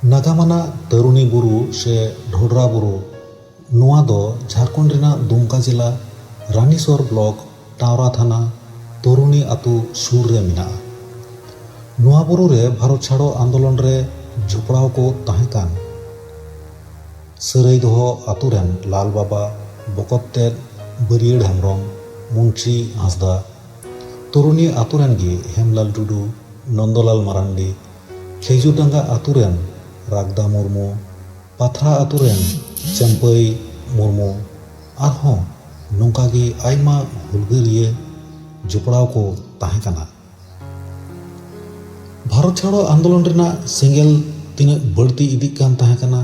नागामाना तरुणी बुरु से ढोडरा बुरु नोआ दो झारखंड रेना दुमका जिला रानीसर ब्लॉक टावरा थाना तरुणी आतु सुर रे मिना। नोआ बुरु रे भारत छाड़ो आंदोलन रे झुपड़ाव को ताहेकान सराई दोहो आतु रेन लाल बाबा बकत्ते बरियड़ हेम्ब्रम मुंशी हांसदा तरुणी आतु रेन गी हेमलाल टुडू नंदलाल मारांडी खेजुरडांगा आतु रेन रागदा मुर्मू पाथरा आतु रेन चंपई मुर्मू आरहों नोंकागी आयमा हुलगारिया जुपड़ाव को ताहेकाना। भारत छाड़ो आंदोलन रेना सेंगेल तीना बढ़ती इदिक कान ताहेकाना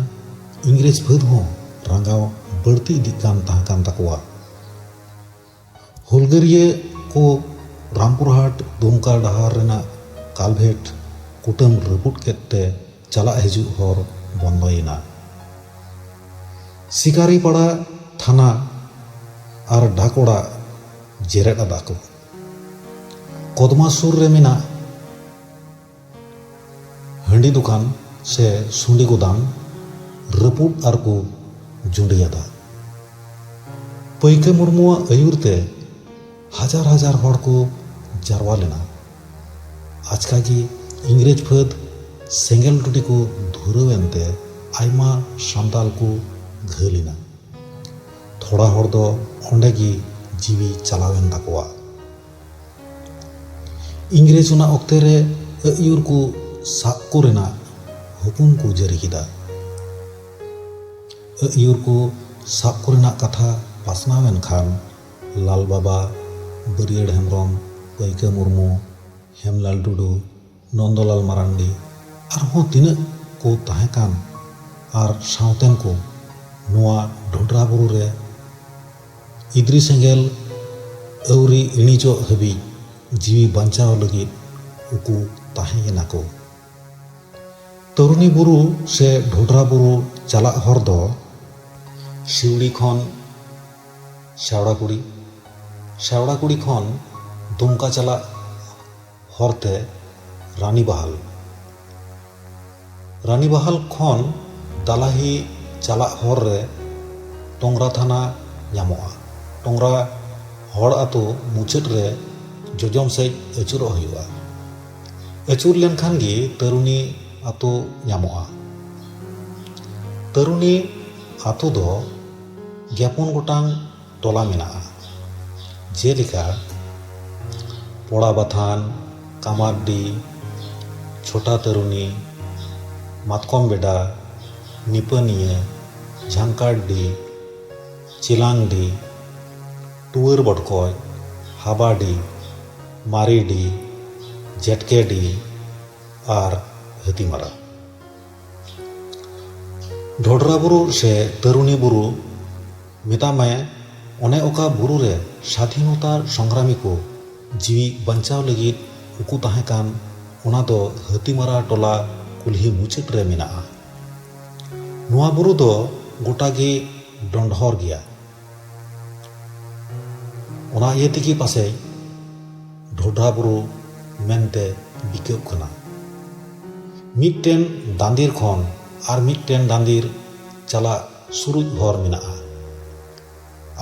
इंग्रेज फाद हों रांगाव बढ़ती इदिक कान ताहेकान ताकोआ। हुलगारिया को रामपुरहाट दुमका डहार रेना कालभेट कुटम रपुट केते चला हिजू हर बंदयना। शिकारीपाड़ा थाना और डाकोड़ा जेरेट आदाको कदमा सुर रे मेना हंडी दुकान से सुंडी गोदाम रपुट और को जुंडियादा। पैके मुर्मुआ आयुरते हजार हजार हर को जारवा लेना। आजका की इंग्रेज फाद सेंगेल टुटी को धुरवेंते आयमा सान्ताल को घालिना। थोड़ा हर दो ओंडे गी जीवी चलावेन ताकोआ। इंग्रेज उना ओक्ते रे आयुर को साब को रेना हुकुम को जारी किदा। आयुर को साब को रेना कथा पासनावेन खान लाल बाबा बरियड़ हेम्ब्रम पैके मुर्मू हेमलाल टुडू नंदलाल मारांडी आरहों तीना को ताहेकान आर सावतेन को नोआ ढोडरा बुरु रे इद्री सेंगेल अवरी इणिजो हबी जीवी बांचाव लगी उकु ताहेना को। तरुणी बुरु से ढोडरा बुरु चला हर दो शिवड़ी खन शेवड़ाकुड़ी खन दुमका चला हरते रानीबाहाल खन दालाही चला हर रे टोंगरा थाना नामोआ। टोंगरा हर आतु मुचाद रे जोजम सेज अचुर हुआ। अचुर लेनखान गी तरुणी आतु नामोआ। तरुणी आतु दो गेपुन गोटांग टोला मेनाआ जेलिका पोड़ाबाथान कामारडी छोटा तरुणी मातकम बेडा निपनिया झांकाडी चिलांगडी टुअर बड़कय हाबाडी मारीडी जेटकेडी और हातीमारा। ढोडरा बुरु से तरुणी बुरु मेतामे ओने ओका बुरु रे स्वाधीनता संग्रामी को जीवी बंचाव लगी उकु ताहेकान ओना दो हातीमारा टोला कुल्ही मुचाद रे मेनाआ। नोआ बुरु दो गोटागी डंडहर गया। ओना इये तेगी पासे ढोडरा बुरु मेनते बिकाब खाना। मिदटेन दांदिर खन आर मिदटेन दांदिर चला सुरुज भर मेनाआ।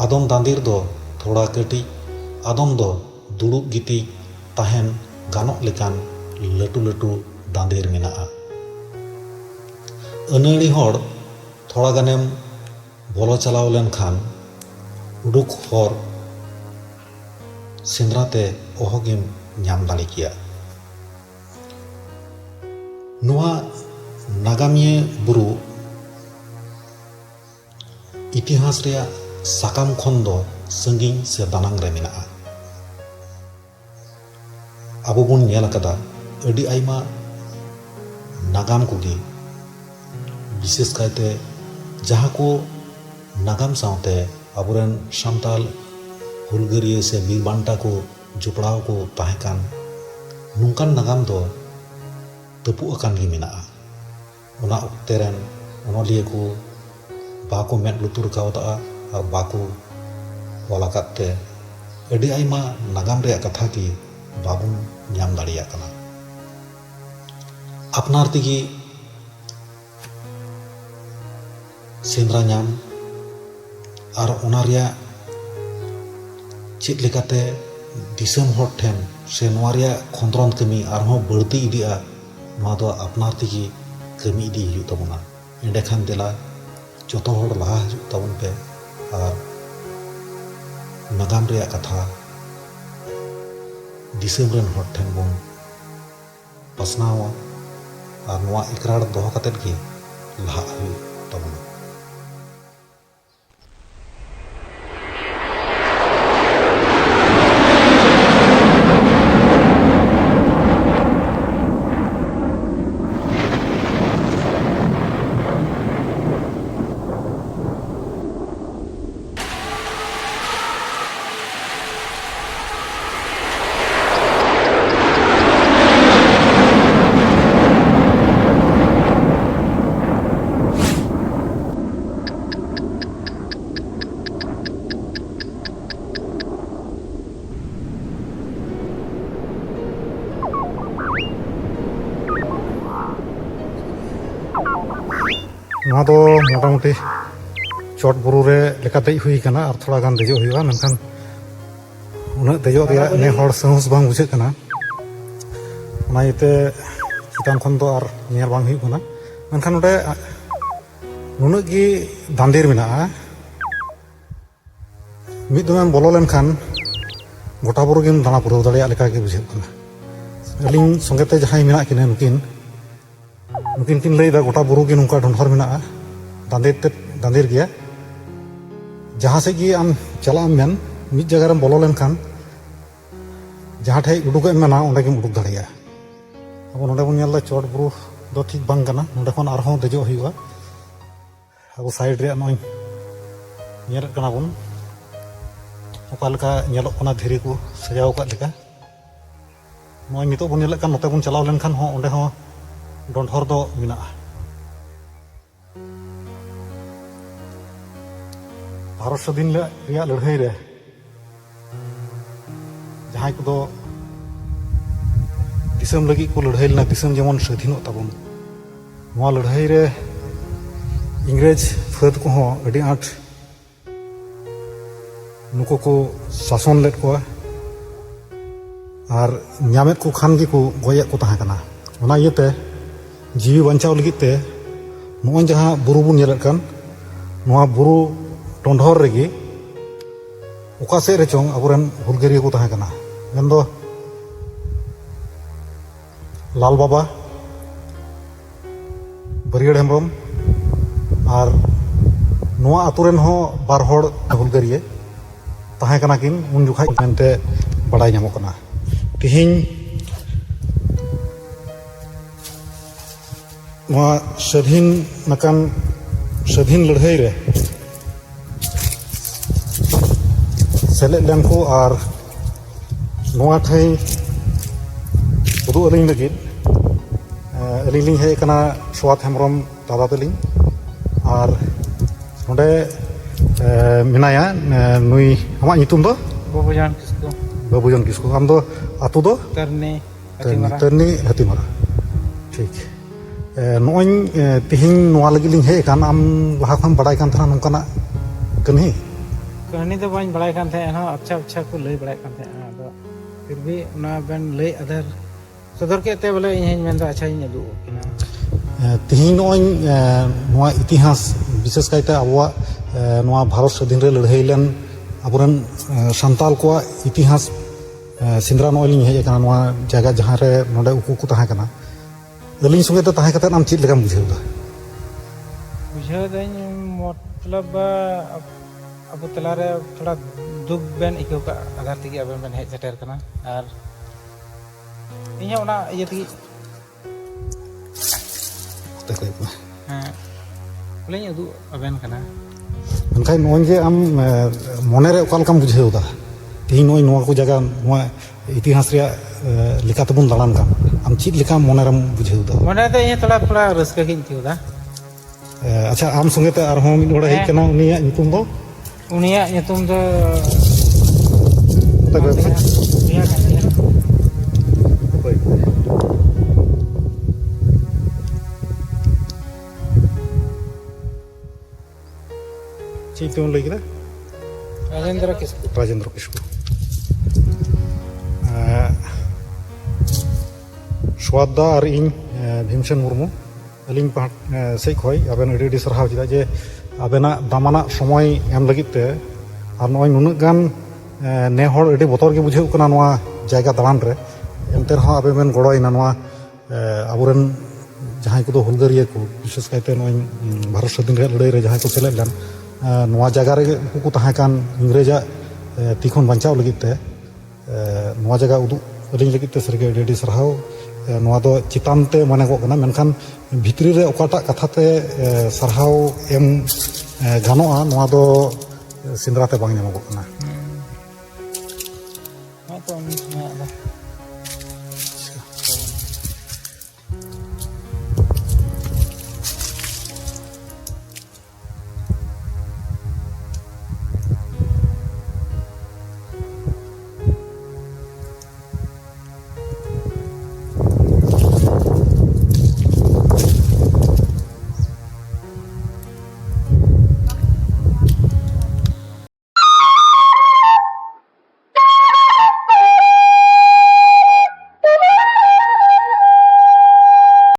आदम दांदिर दो थोड़ा कटी आदम दो दुड़ुब गिती ताहेन गानोक लेकान लटू लटू दांदिर मेनाआ। अनाड़ी हर थोड़ा गानेम बोलो चलाव लेनखान उडुक हर सेंद्राते अहगिम नाम दाड़े किया। नोआ नागामिया बुरु इतिहास रेया साकाम खन दो संगिन से दानांग रे मेनाआ। आबो बुन नेल अकादा अडी आयमा नागाम कोगी विशेष कायते जहाँ को नागाम सावते आबोरेन सान्ताल हुलगारिया से बीर बांटा को जुपड़ाव को ताहेकान नुंकान नागाम दो तपु अकान गी मेनाआ। ओना ओक्ते रेन ओनलिया को बाको मेद लुतुर कावता और बाको वालाकाते अडी आयमा नागाम रे कथा की बाबुन नाम दाड़िया कना। अपनार तेगी सेंद्रा नाम और ओना रिया चेद लेकाते दिसम हर ठेन से नोआ रिया खंद्रन कमी आरहों बढ़ती इदिया नोआ दो अपनार तेगी कमी इदी हिजुग ताबोना एंडेखान देला जोतो हर लहा हिजुग ताबोन पे और नागाम रिया कथा दिसम रेन हर ठेन बोन पसनावा और नोआ इकरार दोहो कतेद गे लहा हिजुग ताबोना। नोआ दो मोटामुटी चोट बुरु रे लेका देज हुई कना और थोड़ा गान देजो हुआ मेनखान उना देजो रिया ने हर साहस बांग बुझे कना ओना इते चितान खन दो और नेल बांग हुई कना मेनखान ओडे नुना गी दांदेर मेना मिद दमें बोलो लेनखान गोटा बुरु गिन दाना पुरौ दाड़िया लेका गे बुझे कना अलिंग संगेते जहां मेना किने नुकिन किन लैदा गोटा बुरु गे नुका ढोंढर मेना दांदेर गया जहां से गी आम चला मेन मिद जगह रे बोलो लेनखान जहां ठे उडुक मेना ओंडे गेम उडुक दाड़िया अब नोडे बन नेल चोट बुरु दो ठीक बांग कना नोडे खन आरहों देजो हुआ अब साइड रे नय नेल कना बन ओका लेका नेलो कना धीरे को सजाव का लेका नय नितो बन नेल नोते बन चलाव लेनखान हो ओंडे हो डोंढर दो मेना भारत स्वाधीन रिया लड़ाई रे जहां को दिसम लगी को लड़ाई लेना दिसम जेमन स्वाधीन ताबन नोआ लड़ाई रे इंग्रेज फाद को हो अडी आठ नुको को शासन लेट को और ᱧᱟᱢᱮᱫ को खान गी को गोयet को ताहा कना ओना इयते जीवी बचाव लगी ते नोय जहां बुरु बुन नेलत कान नोआ बुरु टोंढर रेगी ओका से रे चोंग अबुरेन हुलगेरिया को ताहा कना मेनदो लाल बाबा बरियड़ हेम्ब्रम और नोआ आतुरेन हो बार होड़ हुलगेरिया ताहा कना किन उन जुखाय मेनते बड़ाय ᱧᱟᱢᱚᱜ कना तिहिं नोआ स्वाधीन नकान स्वाधीन लड़ाई रे सेलेद लेन को और नोआ ठाई उदु अलिंग लगिद अलिंग लिंग हेज कना स्वात हेम्ब्रम दादा तलिंग और नोडे मेनाया नुई आमा नितुम दो बाबूजान किस्कु आम दो आतु दो तरनी हातीमारा ठीक नोय तिहिं नोआ लगी लिंग हेज कान आम लहा खन बड़ाय कान थाना नोंकाना कहानी तो बाñ बड़ाय कान थे एनहो अच्छा अच्छा को लई बड़ाय कान थे आदो फिर भी ना बेन लई अदर सदर के ते बोले इन मेन अच्छा इन अदु किना तिहिं नोय नोआ इतिहास विशेष कायते आबोआ नोआ भारत स्वाधीन रे लड़ाई लेन आबोरन सांताल को इतिहास सिंद्रा नोय लिंग हेज काना नोआ जगह जहां रे नोडे उकु को ताहा काना अलिंग संगे ते ताहा कते आम चीज लेकाम बुझेउदा बुझेउ मतलब अब तलारे थोड़ा दुख बेन इको का आधार तक अब बेन हेज सेटर कना और इन ओना इय तक हां बोले अदु अबेन कना मनखाय नोय जे आम मने रे ओकाल काम बुझेउदा तिहिं नोय नोआ को जगह नोआ इतिहास रे लिखा तबुन दालान का आम चीज लिखा मने रम बुझेउदा मने ते इन थोड़ा थोड़ा रस्का किन थिउदा अच्छा आम संगे ते आरहों मिद होड़ा हेज कना उनिया नितुम दो उनिया नितुम दो ᱪᱮᱫ ᱧᱩᱛᱩᱢ ᱞᱟᱹᱭ ᱠᱮᱫᱟ? राजेंद्र किस्कू। राजेंद्र किस्कू। स्वादा और इन भीमसेन मुर्मू अलिंग से खय आबेन अड़ी अड़ी साराव चेदा जे आबेना दामाना समय एम लगित ते और नय नुनाग गान ने हर अड़ी बतर गे बुझाव कना नोआ जायगा दालान रे एनते रह आबे बेन गड़ोइना नोआ आबोरेन जहां को हुलगारिया को विशेष कायते नय भारत स्वाधीन रे लड़ाई रे जहां को सेलेद लेन नोआ जगह रे को ताहां कान इंग्रेजा ती खन बांचाव लगित ते नोआ जगह उदु अलिंग लगित ते सरगे अड़ी अड़ी साराव नोआ दो चितान ते माने को कना मेनखान भितरी रे ओकाटा कथा ते साराव एम गानोआ नोआ दो सिंद्रा ते बांग ᱧᱟᱢᱚᱜ ᱠᱟᱱᱟ। हाँ तो